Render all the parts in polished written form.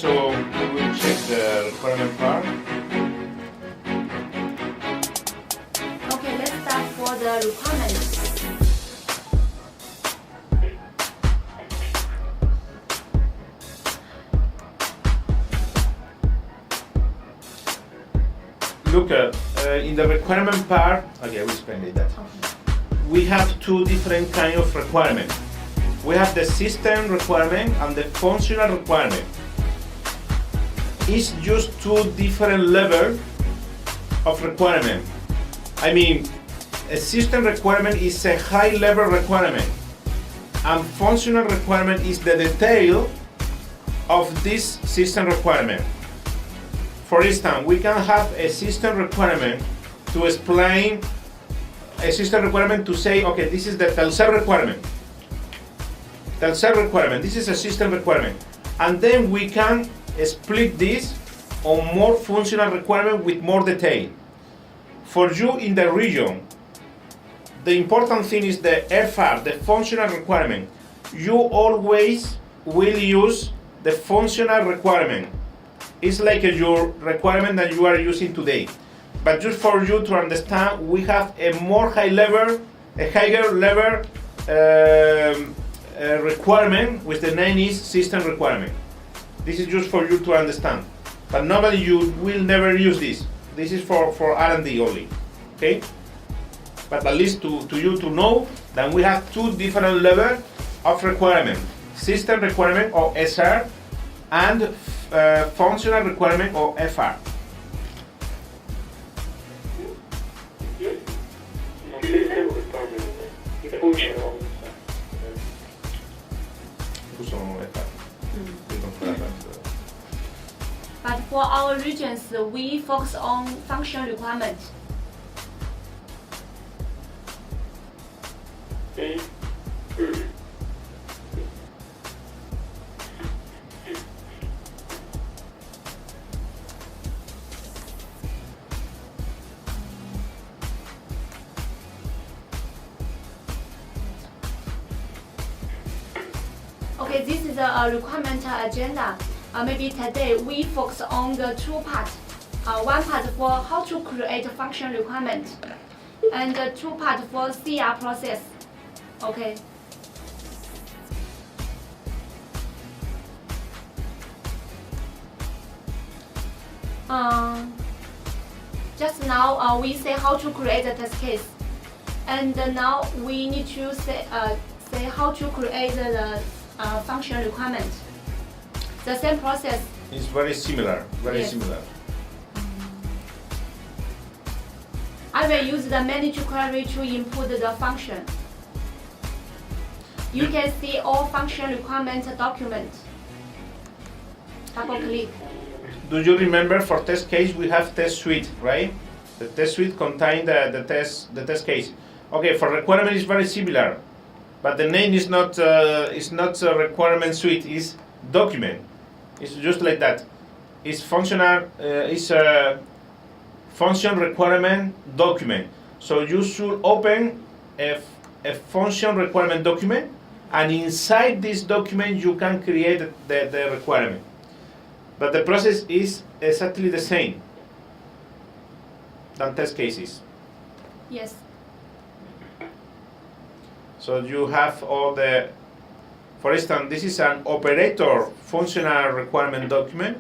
so we will check the requirement part. Okay, let's start for the requirements. Look, in the requirement part, okay, I will explain it that. Okay. We have two different kind of requirement. We have the system requirement and the functional requirement. It's just two different levels of requirement. I mean, a system requirement is a high level requirement, and functional requirement is the detail of this system requirement. For instance, we can have a system requirement to explain a system requirement to say, okay, this is the Telcel requirement. Telcel requirement, this is a system requirement. And then we can split this on more functional requirement with more detail. For you in the region, the important thing is the FR, the functional requirement. You always will use the functional requirement. It's like your requirement that you are using today. But just for you to understand, we have a more high level, a higher level requirement, which the name is system requirement. This is just for you to understand. But normally you will never use this. This is for R&D only, okay? But at least to you to know that we have two different levels of requirement. System requirement or SR and functional requirement or FR. System requirement y functional. But for our regions, we focus on function requirement. Okay, this is a requirement agenda. Maybe today we focus on the two parts. One part for how to create a function requirement, and two part for CR process. Okay. Just now we say how to create a test case, and now we need to say how to create the function requirement. The same process. It's very similar, very Yes. similar. I will use the manage query to input the function. You can see all function requirement document. Double click. Do you remember for test case we have test suite, right? The test suite contains the test case. Okay, for requirement is very similar, but the name is not a requirement suite. It's document. It's just like that. It's functional. It's a function requirement document. So you should open a function requirement document, and inside this document you can create the requirement. But the process is exactly the same than test cases. Yes. So you have all the, for instance, this is an operator functional requirement document.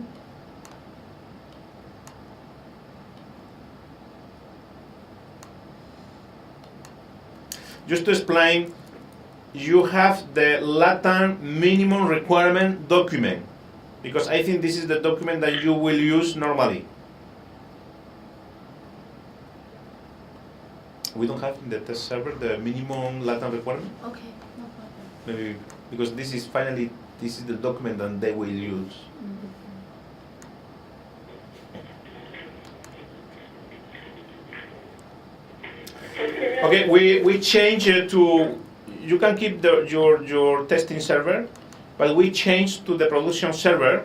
Just to explain, you have the LATAM minimum requirement document, because I think this is the document that you will use normally. We don't have in the test server the minimum LATAM requirement. Okay, no problem. Maybe because this is the document that they will use. Okay, we change it to, you can keep your testing server, but we change to the production server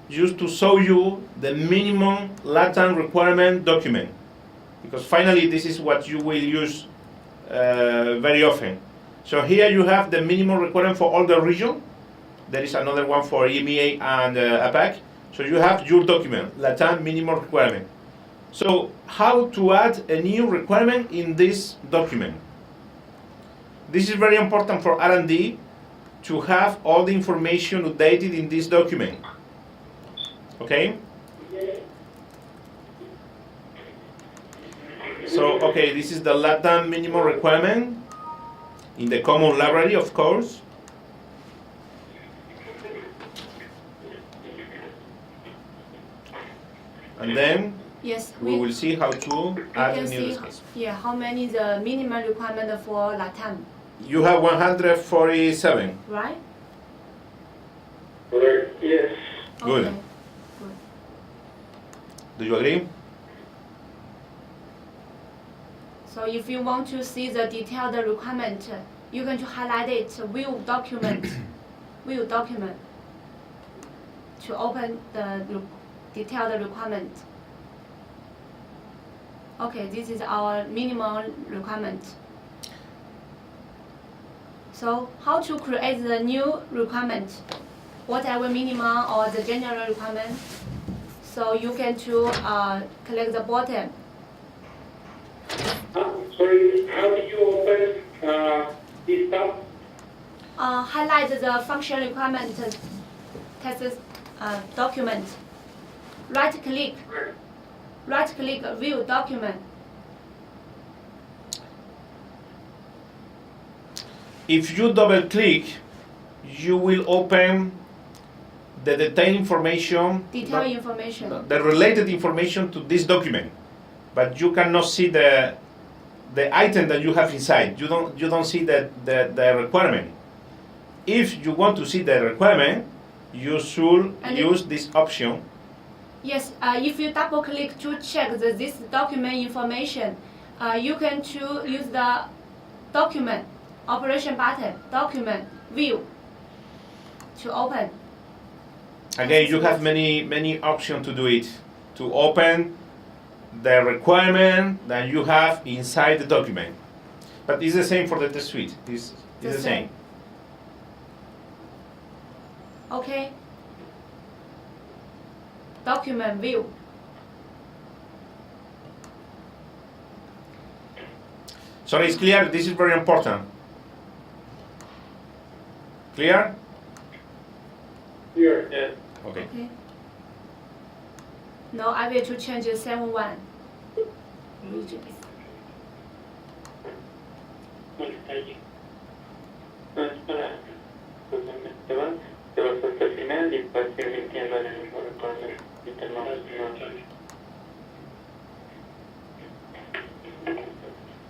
just to show you the minimum LATAM requirement document, because finally this is what you will use very often. So here you have the minimum requirement for all the region. There is another one for EMEA and APAC, So you have your document, LATAM minimum requirement. So how to add a new requirement in this document? This is very important for R&D to have all the information updated in this document. Okay? So, okay, this is the LATAM minimum requirement in the common library, of course. And then Yes, we will see how to add can a new see case. how many the minimum requirement for LATAM, You have 147. right? Correct. Yes. Good. Okay. Do you agree? So if you want to see the detailed requirement, you can highlight it, view document, view document, to open the detailed requirement. Okay, this is our minimum requirement. So how to create the new requirement? Whatever minimum or the general requirement. So you can click the bottom. Sorry, how do you open this tab? Highlight the function requirement text document. Right click, view document. If you double click, you will open the detailed information, Detailed information. the related information to this document, but you cannot see the item that you have inside. You don't see the requirement. If you want to see the requirement, you should use this option. Yes, if you double click to check this document information, you can use the document operation button, document view, to open. Again, you have many options to do it. To open the requirement that you have inside the document. But it's the same for the test suite. It's the same. Okay. Document view. So it's clear, this is very important. Clear? Here. Yes. Okay. Okay. Now I will to change 7.1. No, espera. Te vas hasta el final y puedes ir mintiendo en el mismo requirement. Y te lo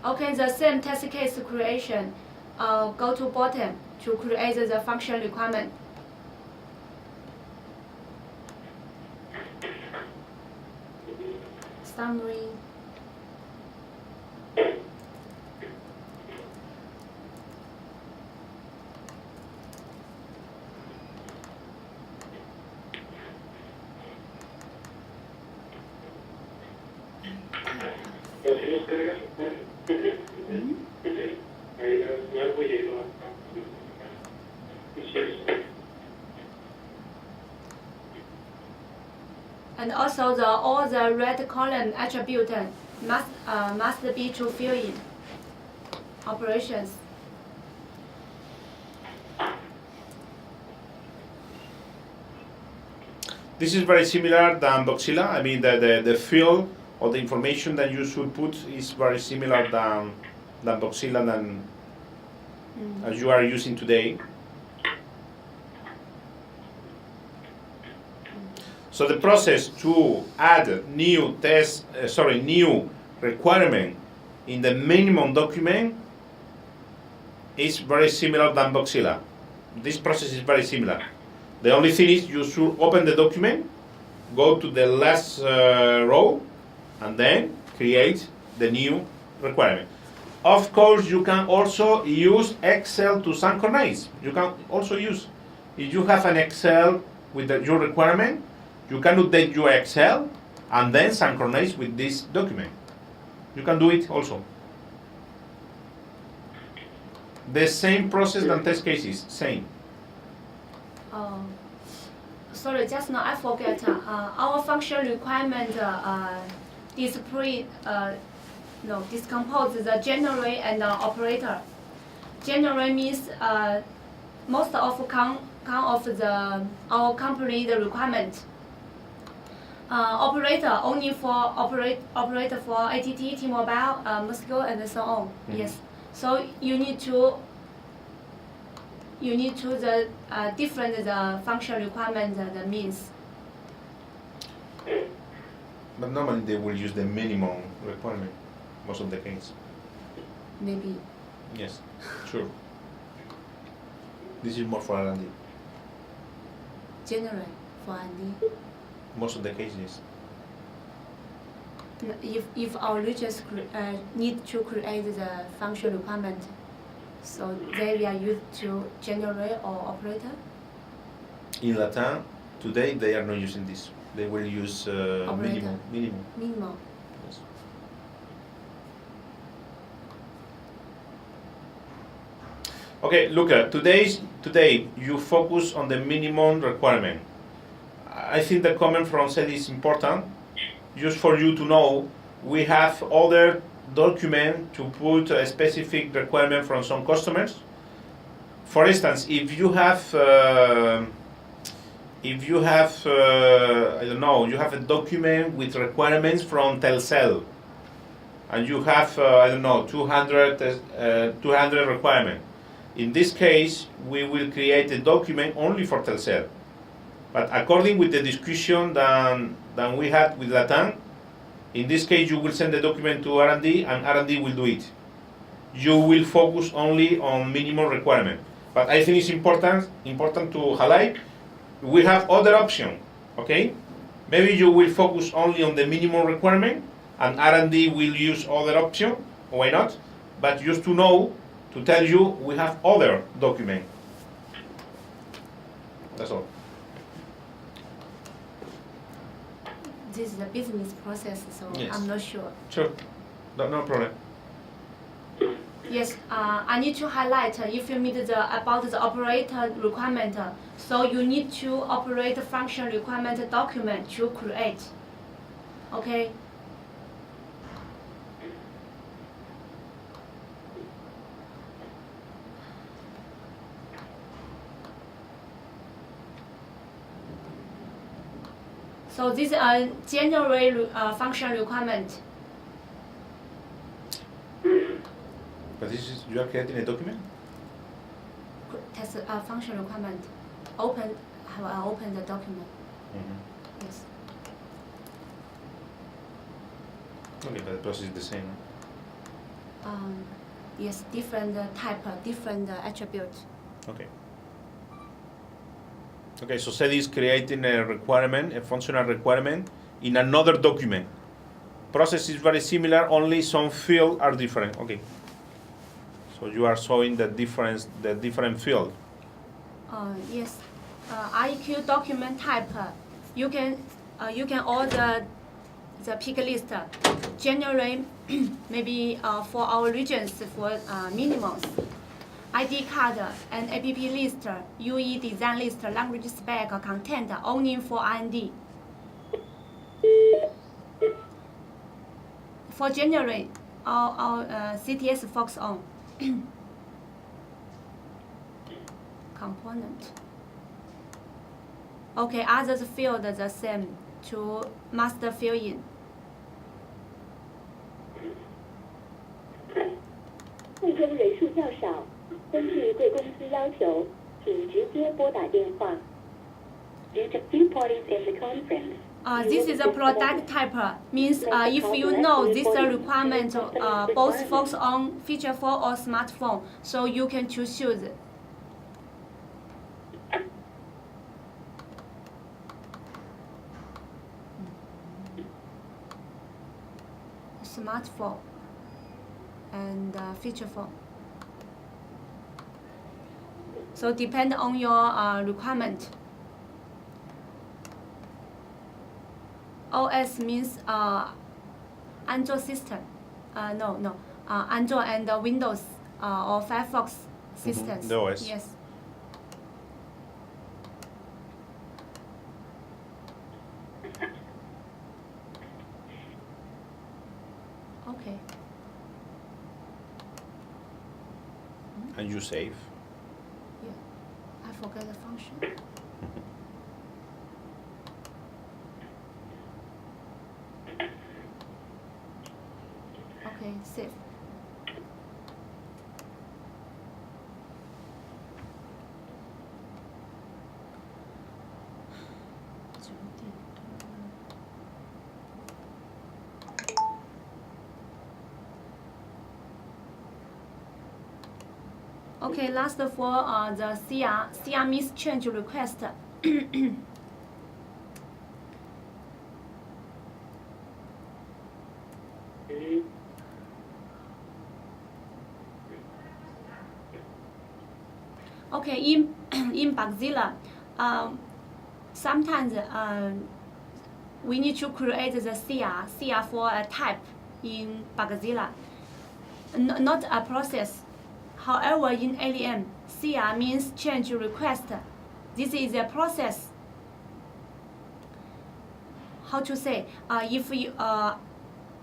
Okay, the same test case creation. Go to bottom to create the function requirement. Summary. And also all the red column attribute must be to fill in operations. This is very similar than Boxilla. I mean, the field or the information that you should put is very similar than Boxilla than as you are using today. So the process to add new new requirement in the minimum document is very similar than Boxilla. This process is very similar. The only thing is you should open the document, go to the last row, and then create the new requirement. Of course, you can also use Excel to synchronize. You can also use, if you have an Excel with your requirement, you can update your Excel and then synchronize with this document. You can do it also. The same process than test cases, same. sorry, just now I forget. Our function requirement decompose the generate and operator. Generate means most of count of our company the requirement. Operator only for operator for ATT, T-Mobile, Moscow, and so on. Mm-hmm. Yes. So you need to the different the function requirement the means. But normally they will use the minimum requirement most of the case. Maybe. Yes, sure. This is more for R&D. Generate for R&D. Most of the cases. If our users need to create the function requirement, so they are used to generate or operator. In Latam, today they are not using this. They will use Operator. minimum. Minimum. Yes. Okay, look, today you focus on the minimum requirement. I think the comment from Seth is important. Just for you to know, we have other document to put a specific requirement from some customers. For instance, if you have I don't know, you have a document with requirements from Telcel, and you have I don't know 200 requirements. In this case, we will create a document only for Telcel. But according with the discussion than we had with Latam, in this case you will send the document to R&D and R&D will do it. You will focus only on minimum requirement. But I think it's important to highlight, we have other option, okay? Maybe you will focus only on the minimum requirement and R&D will use other option, why not? But just to know, to tell you, we have other document. That's all. This is a business process, so Yes. I'm not sure. Sure, no problem. Yes, I need to highlight if you meet about the operator requirement, so you need to operate the function requirement document to create. Okay. So this is a general function requirement. But this is, you are creating a document? Test function requirement. Open the document. Mm-hmm. Yes. Okay, but the process is the same. Yes, different type, different attribute. Okay. Okay, so SED is creating a requirement, a functional requirement, in another document. Process is very similar, only some fields are different. Okay. So you are showing the difference, the different field. Yes. IEQ document type. You can order the pick list. Generally, maybe for our regions for minimums. ID card and app list, UE design list, language spec, content, only for R&D. For generate, our CTS focus on component. Okay, others field the same to master fill in. 会中人数较少，根据贵公司要求，请直接拨打电话。Due to few parties in the conference. This is a product type. Means if you know this requirement, both focus on feature phone or smartphone, so you can choose. Smartphone and feature phone. So depend on your requirement. OS means Android system. Android and Windows or Firefox systems. The OS. Yes. and you save. Yeah, I forgot the function. Okay, save. Okay, last for the CR means change request. Mhm. Okay, in in Bugzilla, sometimes we need to create the CR for a type in Bugzilla, not a process. However, in ALM, CR means change request. This is a process. How to say? If you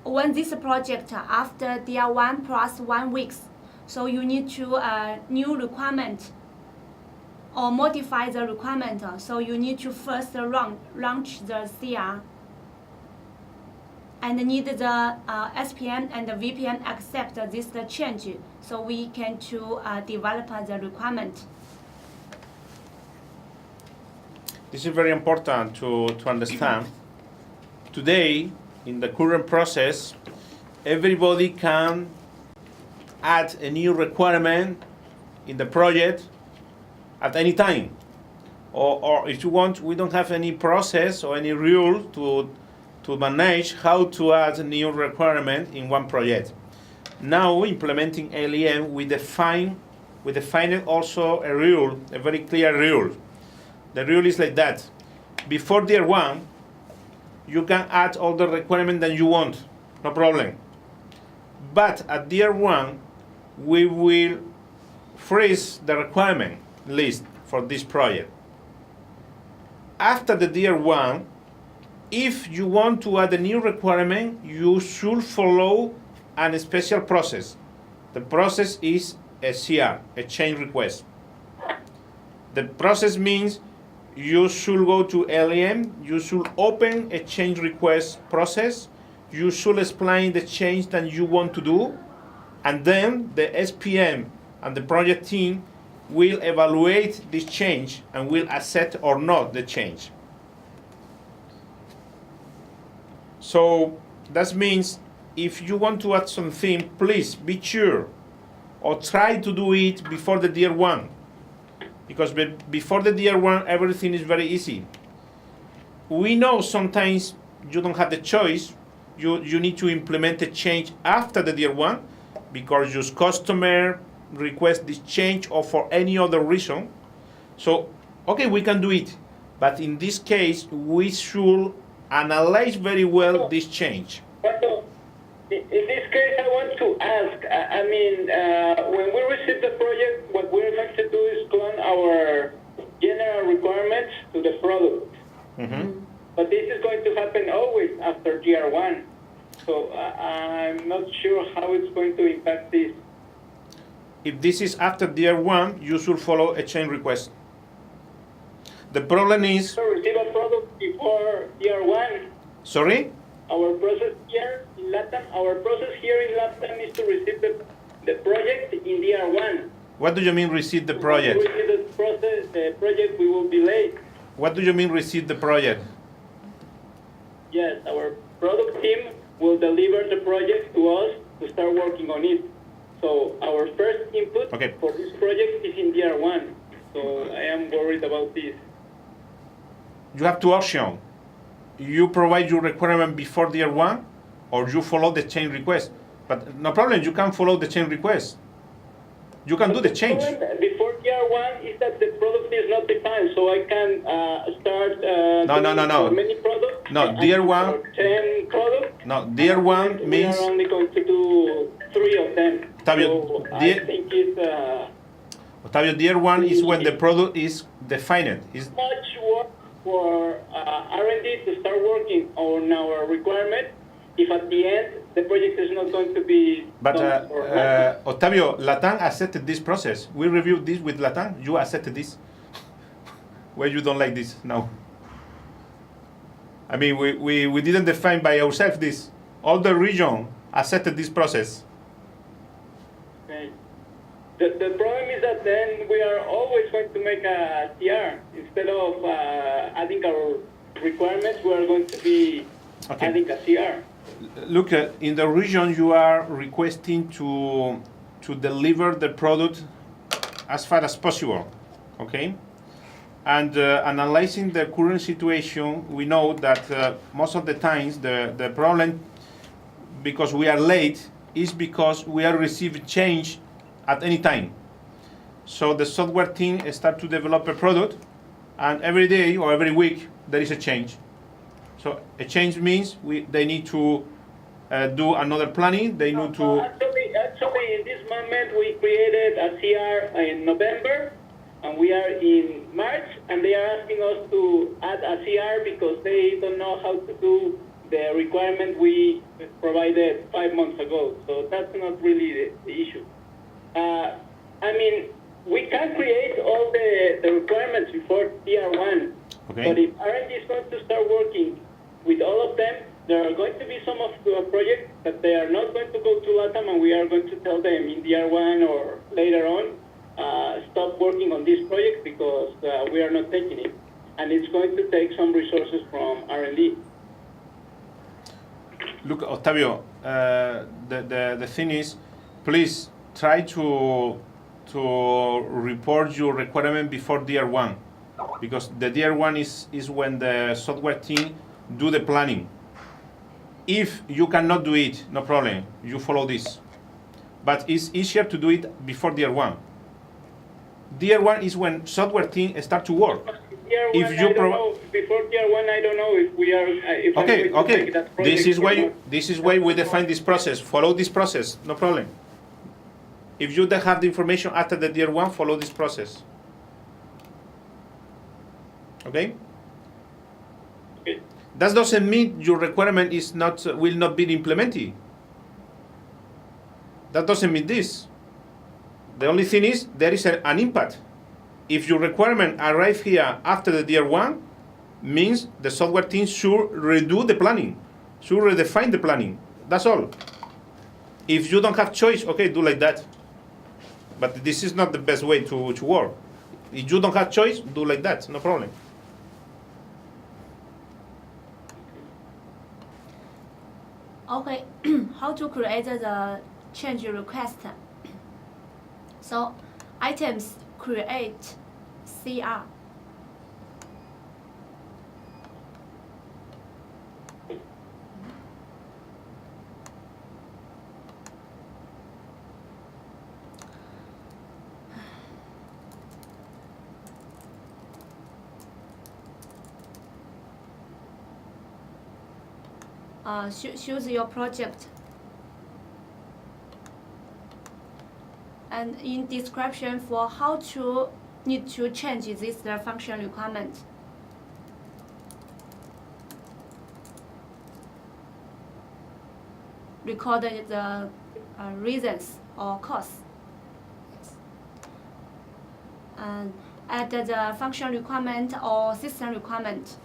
when this project after DR1 plus 1 weeks, so you need to new requirement or modify the requirement. So you need to first launch the CR and need the SPM and the VPM accept this change, so we can to develop the requirement. This is very important to understand. Today, in the current process, everybody can add a new requirement in the project at any time. Or if you want, we don't have any process or any rule to manage how to add a new requirement in one project. Now, implementing ALM, we define also a rule, a very clear rule. The rule is like that. Before DR1, you can add all the requirements that you want, no problem. But at DR1, we will freeze the requirement list for this project. After the DR1, if you want to add a new requirement, you should follow a special process. The process is a CR, a change request. The process means you should go to LEM, you should open a change request process, you should explain the change that you want to do, and then the SPM and the project team will evaluate this change and will accept or not the change. So that means if you want to add something, please be sure or try to do it before the DR1. Because before the DR1, everything is very easy. We know sometimes you don't have the choice. You need to implement a change after the DR1 because your customer requests this change or for any other reason. So, okay, we can do it. But in this case, we should analyze very well this change. In this case, I want to ask, when we receive the project, what we're going to do is clone our general requirements to the product. Mm-hmm. But this is going to happen always after GR1. So I'm not sure how it's going to impact this. If this is after DR1, you should follow a change request. The problem is... So receive a product before GR1. Sorry? Our process here in LATAM is to receive the project in DR1. What do you mean receive the project? When we receive the project, we will be late. What do you mean receive the project? Yes, our product team will deliver the project to us to start working on it. So our first input for this project is in DR1. So I am worried about this. You have two options. You provide your requirement before DR1 or you follow the change request. But no problem, you can follow the change request. You can do the change. Before DR1 is that the product is not defined, so I can start No. many products. No, DR1. 10 products. No, DR1 means. We are only going to do 3 of them. Octavio, so I think it's. Octavio, DR1 is when the product is defined. It's much work for R&D to start working on our requirement. If at the end the project is not going to be. But Octavio, Latam accepted this process. We reviewed this with Latam. You accepted this. Why you don't like this now? I mean, we didn't define by ourselves this. All the region accepted this process. Okay. The problem is that then we are always going to make a CR. Instead of adding our requirements, we are going to be adding a CR. Look, in the region you are requesting to deliver the product as far as possible, okay? And analyzing the current situation, we know that most of the times the problem, because we are late, is because we are receiving change at any time. So the software team start to develop a product, and every day or every week there is a change. So a change means they need to do another planning. They need to. Actually, in this moment we created a CR in November, and we are in March, and they are asking us to add a CR because they don't know how to do the requirement we provided 5 months ago. So that's not really the issue. I mean, we can create all the requirements before TR1, but if R&D is going to start working with all of them, there are going to be some of the projects that they are not going to go to LATAM, and we are going to tell them in DR1 or later on, stop working on this project because we are not taking it. And it's going to take some resources from R&D. Look, Octavio, the thing is, please try to report your requirement before DR1, because the DR1 is when the software team do the planning. If you cannot do it, no problem, you follow this. But it's easier to do it before DR1. DR1 is when software team start to work. If you before DR1, I don't know if we are. If okay. This is why we define this process. Follow this process, no problem. If you don't have the information after the DR1, follow this process. Okay? Okay. That doesn't mean your requirement is will not be implemented. That doesn't mean this. The only thing is there is an impact. If your requirement arrive here after the DR1, means the software team should redo the planning, should redefine the planning. That's all. If you don't have choice, okay, do like that. But this is not the best way to work. If you don't have choice, do like that, no problem. Okay, how to create the change request? So, items create CR. Choose your project. And in description for how to need to change this function requirement. Record the reasons or cause. And add the function requirement or system requirement.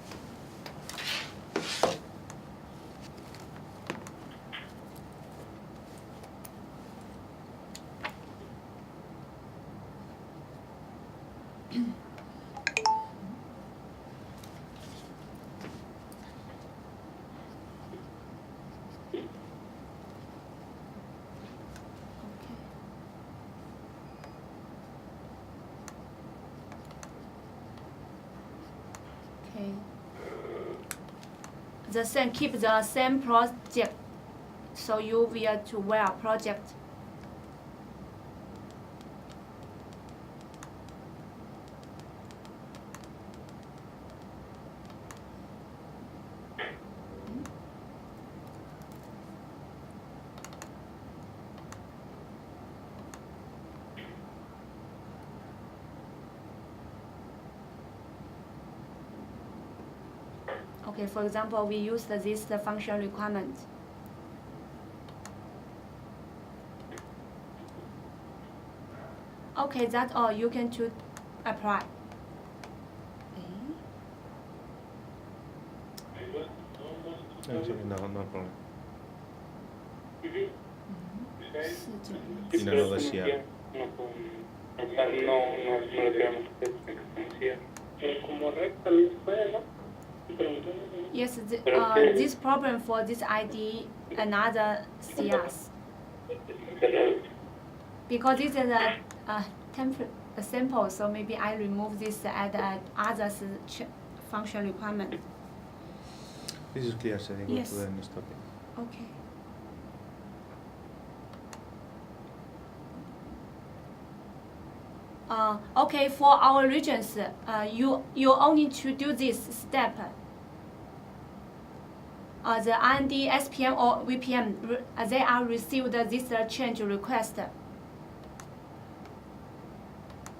The same, keep the same project, so you will to where project. Okay, for example, we use this function requirement. Okay, that's all. You can choose apply. No problem. Sí, Y no pero lo eso decía. o sea, no lo queremos hacer sin conocía. Pero como red también se puede, ¿no? Yes, Okay. this problem for this ID another CS because this is a sample, so maybe I remove this at others function requirement. This is clear, so I go Yes. to the next topic. Okay. Okay, for our regions, you only to do this step. The R&D, SPM or VPM, they are received this change request.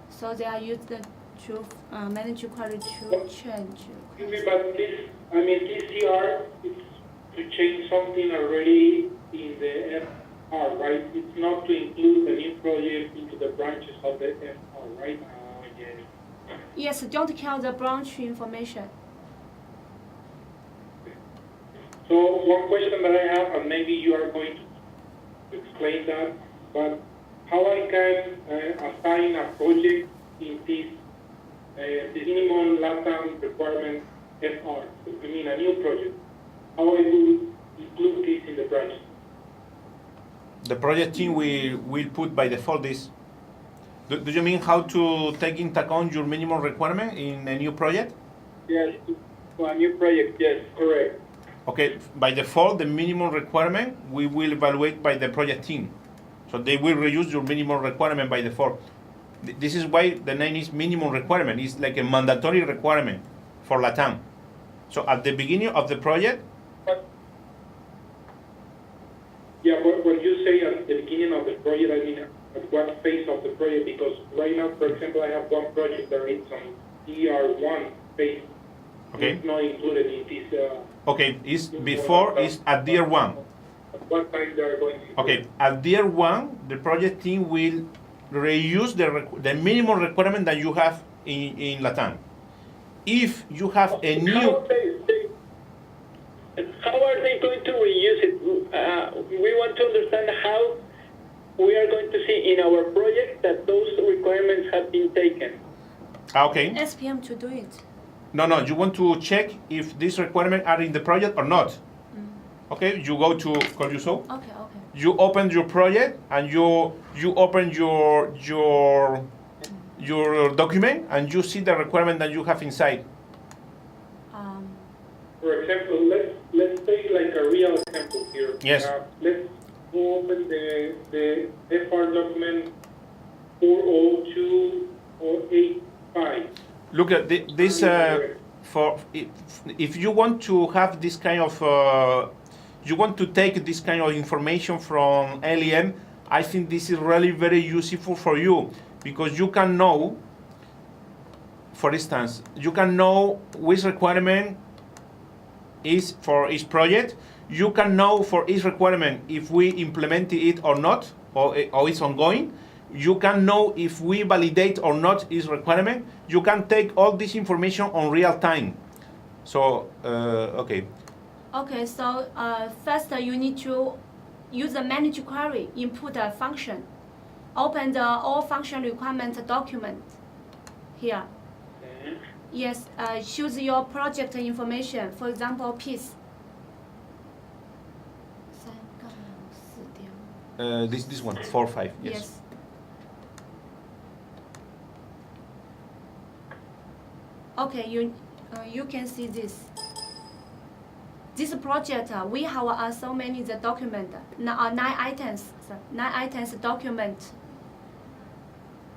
So they are used to manage query to change. But this, I mean, TCR is to change something already in the FR, right? It's not to include the new project into the branches of the FR, right? Yes, don't count the branch information. So one question that I have, and maybe you are going to explain that, but how I can assign a project in this minimum LATAM requirement FR, I mean a new project, how I will include this in the branch? The project team will put by default this. Do you mean how to take into account your minimum requirement in a new project? Yes, for a new project, yes, correct. Okay, by default, the minimum requirement we will evaluate by the project team. So they will reuse your minimum requirement by default. This is why the name is minimum requirement. It's like a mandatory requirement for LATAM. So at the beginning of the project, Yeah, but when you say at the beginning of the project, I mean at what phase of the project? Because right now, for example, I have one project that is on DR1 phase. okay, It's not included in this. okay, it's before, it's at year one. At what time they are going to? Okay, at year one, the project team will reuse the minimum requirement that you have in LATAM. If you have a new, How are they going to reuse it? We want to understand how we are going to see in our project that those requirements have been taken. okay, SPM to do it. no, you want to check if these requirements are in the project or not. Okay, you go to Coluso. Okay. You open your project and you open your document and you see the requirement that you have inside. For example, let's take like a real example here. Yes. Let's open the FR document 402085. Look at this. If you want to have this kind of, you want to take this kind of information from LEM, I think this is really very useful for you because you can know, for instance, you can know which requirement is for each project. You can know for each requirement if we implement it or not, or it's ongoing. You can know if we validate or not each requirement. You can take all this information on real time. So, okay. Okay, so first you need to use the manage query, input a function, open the all function requirement document here. Yes, choose your project information, for example, piece. This one, 4.5, yes. Yes. Okay, you can see this. This project, we have so many the document, 9 items, 9 items document.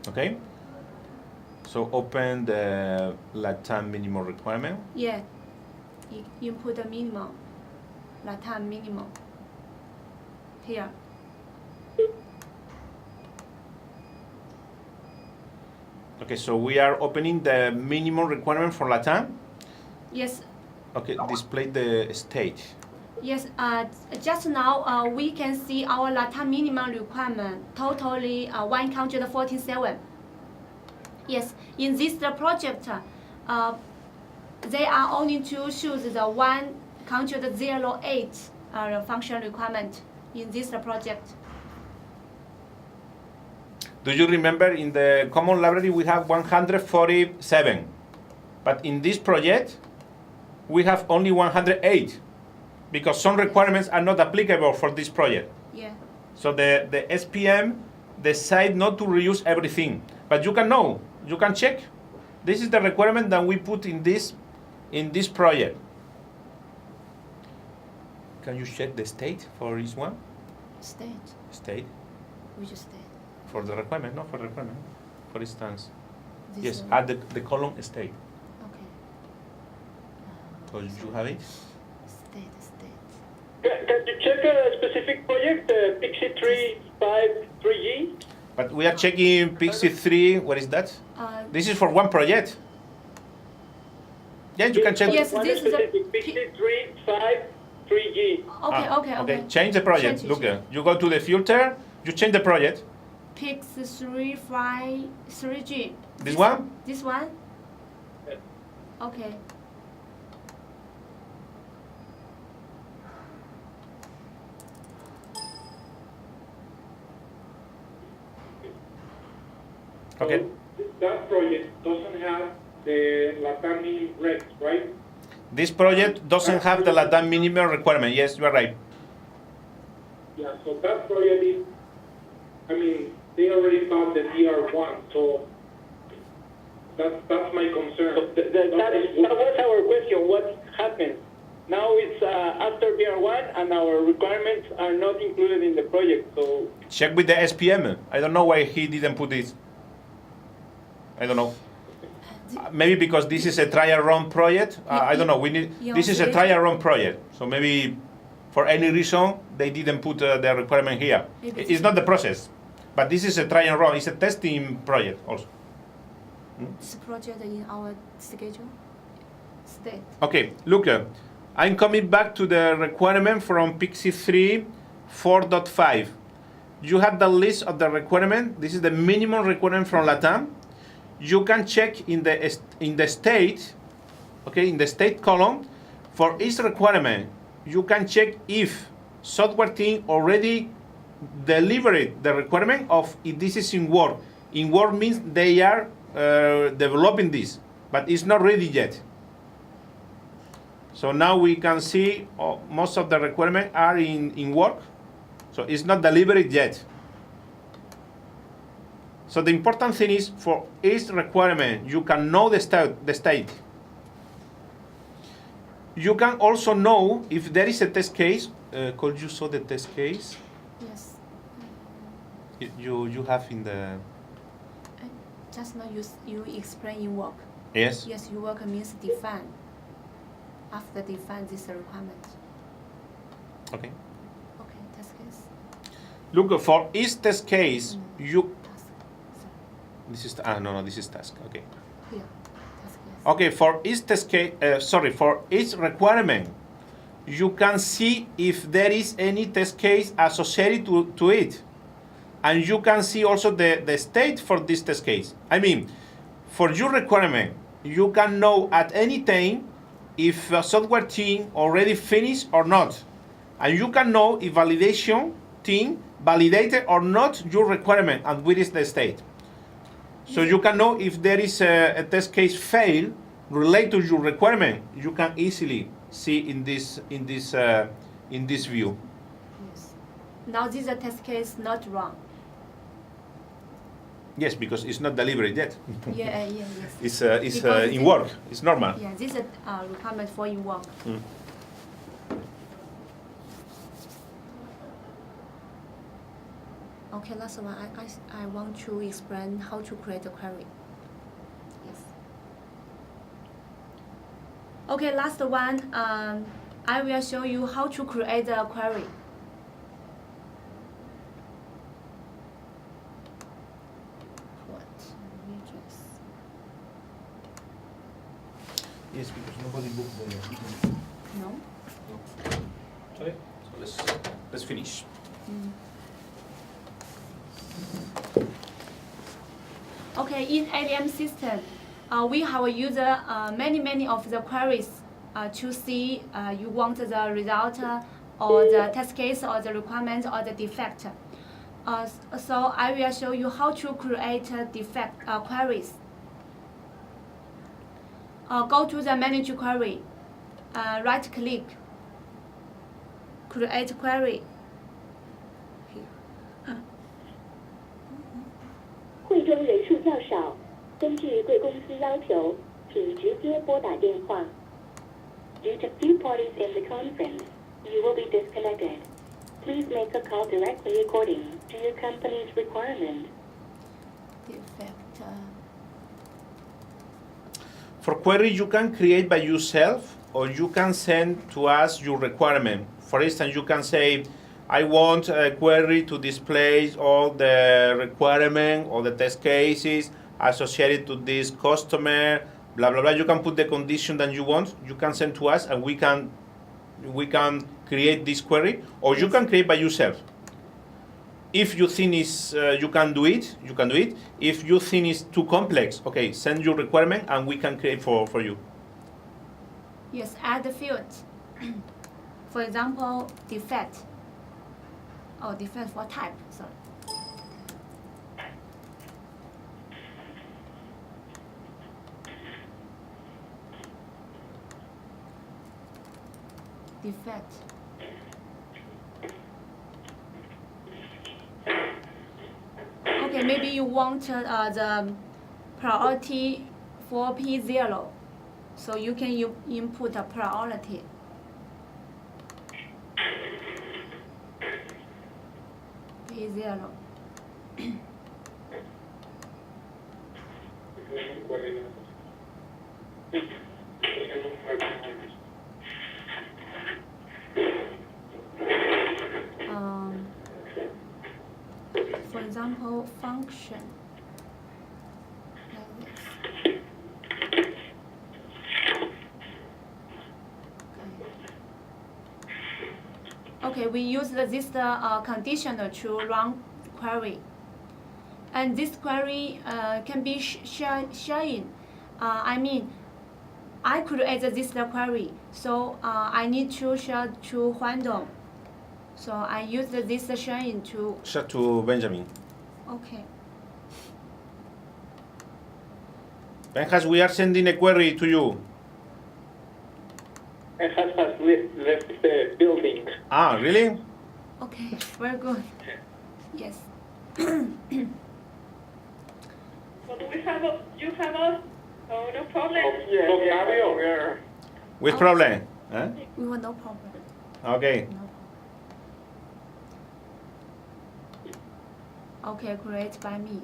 Okay. So open the LATAM minimum requirement. Yeah, input the minimum, LATAM minimum. Here. Okay, so we are opening the minimum requirement for LATAM. Yes. Okay, display the stage. Yes, just now we can see our LATAM minimum requirement totally 147. Yes, in this project, they are only to choose the 108 function requirement in this project. Do you remember in the common library we have 147, but in this project we have only 108 because some requirements are not applicable for this project. Yeah. So the SPM decide not to reuse everything, but you can know, you can check. This is the requirement that we put in this project. Can you check the state for each one? State. State Which state? for the requirement, not for the requirement. For instance, This yes, one? add the column state. Okay. So you have it. State. Can you check a specific project, Pixie 353G? But we are checking Pixie 3. What is that? This is for one project. Yeah, you can check. Yes, One this is a specific Pixie 353G. Okay. Change the project. Change it. Look, you go to the filter. You change the project. Pix 353G. This one? This one? Yes. Okay. Okay. So that project doesn't have the LATAM regs, right? This project doesn't have the LATAM minimum requirement. Yes, you are right. Yeah, so that project is, they already found the DR1, so that's my concern. So that was our question, what happened? Now it's after DR1 and our requirements are not included in the project, so... Check with the SPM. I don't know why he didn't put this. I don't know. Maybe because this is a trial run project. I don't know. This is a trial run project. So maybe for any reason they didn't put the requirement here. It's not the process, but this is a trial run. It's a testing project also. This project in our schedule? State. Okay, look. I'm coming back to the requirement from Pixie 3 4.5. You have the list of the requirement. This is the minimum requirement from LATAM. You can check in the state, okay, in the state column, for each requirement. You can check if software team already delivered the requirement of if this is in Word. In Word means they are developing this, but it's not ready yet. So now we can see most of the requirements are in work, so it's not delivered yet. So the important thing is for each requirement, you can know the state. You can also know if there is a test case. Could you show the test case? Yes. You have in the... Just now you explain in work. Yes? Yes, your work means define. After define this requirement. Okay. Okay, test case. Look, for each test case, you... Task. This is... no, this is task. Okay. Here, test case. Okay, for each test case, for each requirement, you can see if there is any test case associated to it. And you can see also the state for this test case. I mean, for your requirement, you can know at any time if a software team already finished or not. And you can know if validation team validated or not your requirement and what is the state. So you can know if there is a test case fail related to your requirement. You can easily see in this view. Yes. Now this is test case not wrong. Yes, because it's not delivered yet. Yes. It's Because in work. It's normal. Yeah, this is a requirement for in work. Okay, last one. I want to explain how to create a query. Yes. Okay, last one. I will show you how to create a query. What? Yes, because nobody booked the... No? Okay, so let's finish. Okay, in ADM system, we have used many of the queries to see you want the result or the test case or the requirement or the defect. So I will show you how to create defect queries. Go to the manage query, right click, create query. 会中人数较少，根据贵公司要求，请直接拨打电话。Due to few parties in the conference, you will be disconnected. Please make a call directly according to your company's requirement. Defect. For query, you can create by yourself, or you can send to us your requirement. For instance, you can say, I want a query to display all the requirement or the test cases associated to this customer, blah, blah, blah. You can put the condition that you want. You can send to us, and we can create this query, or you can create by yourself. If you think you can do it, you can do it. If you think it's too complex, okay, send your requirement, and we can create for you. Yes, add the fields. For example, defect. Oh, defect for type, sorry. Defect. Okay, maybe you want the priority for P0, so you can input a priority. P0. For example, function. Like this. Okay, we use this conditioner to run query. And this query can be sharing. I mean, I create this query, so I need to share to Huandong. So I use this sharing to... Share to Benjamin. Okay. Benjas, we are sending a query to you. Benjas has left the building. Ah, really? Okay, very good. Yes. Well, do you have us? Oh, no problem. Yeah, Which problem? Huh? We want no problem. Okay. No problem. Okay, create by me.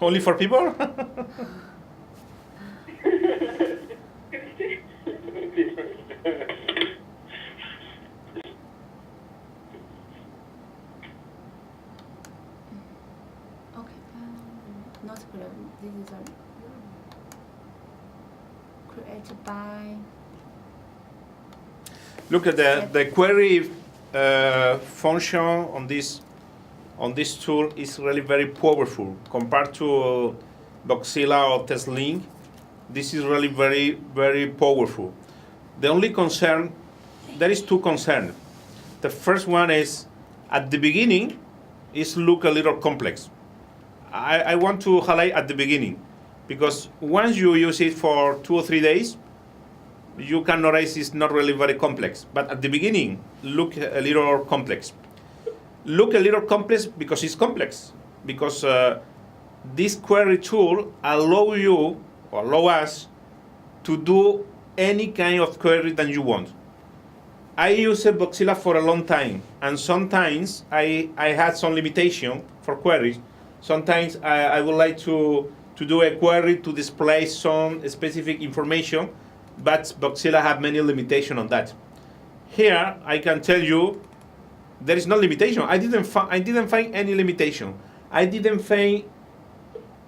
Only for people? Okay, not create. This is a created by. Look at the query function on this tool is really very powerful compared to Boxilla or TestLink. This is really very, very powerful. The only concern, there is two concerns. The first one is at the beginning, it look a little complex. I want to highlight at the beginning, because once you use it for 2 or 3 days, you can notice it's not really very complex. But at the beginning, look a little complex. Look a little complex because it's complex. Because this query tool allow us to do any kind of query that you want. I used Boxilla for a long time, and sometimes I had some limitation for queries. Sometimes I would like to do a query to display some specific information, but Boxilla have many limitations on that. Here, I can tell you there is no limitation. I didn't find any limitation. I didn't find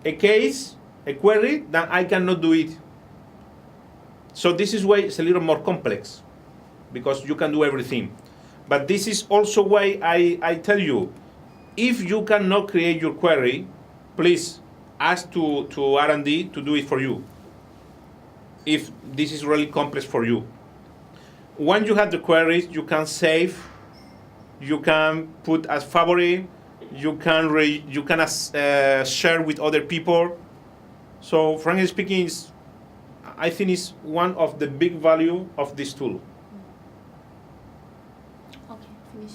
a case, a query that I cannot do it. So this is why it's a little more complex. because you can do everything. But this is also why I tell you, if you cannot create your query, please ask to R&D to do it for you, if this is really complex for you. Once you have the queries, you can save, you can put as favorite, you can share with other people. So frankly speaking, I think it's one of the big value of this tool. Okay, finish.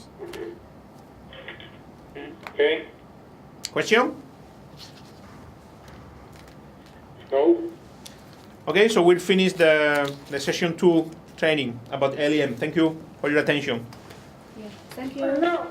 Okay. Question? No. Okay, so we'll finish the session 2 training about LEM. Thank you for your attention. Yeah, thank you. No.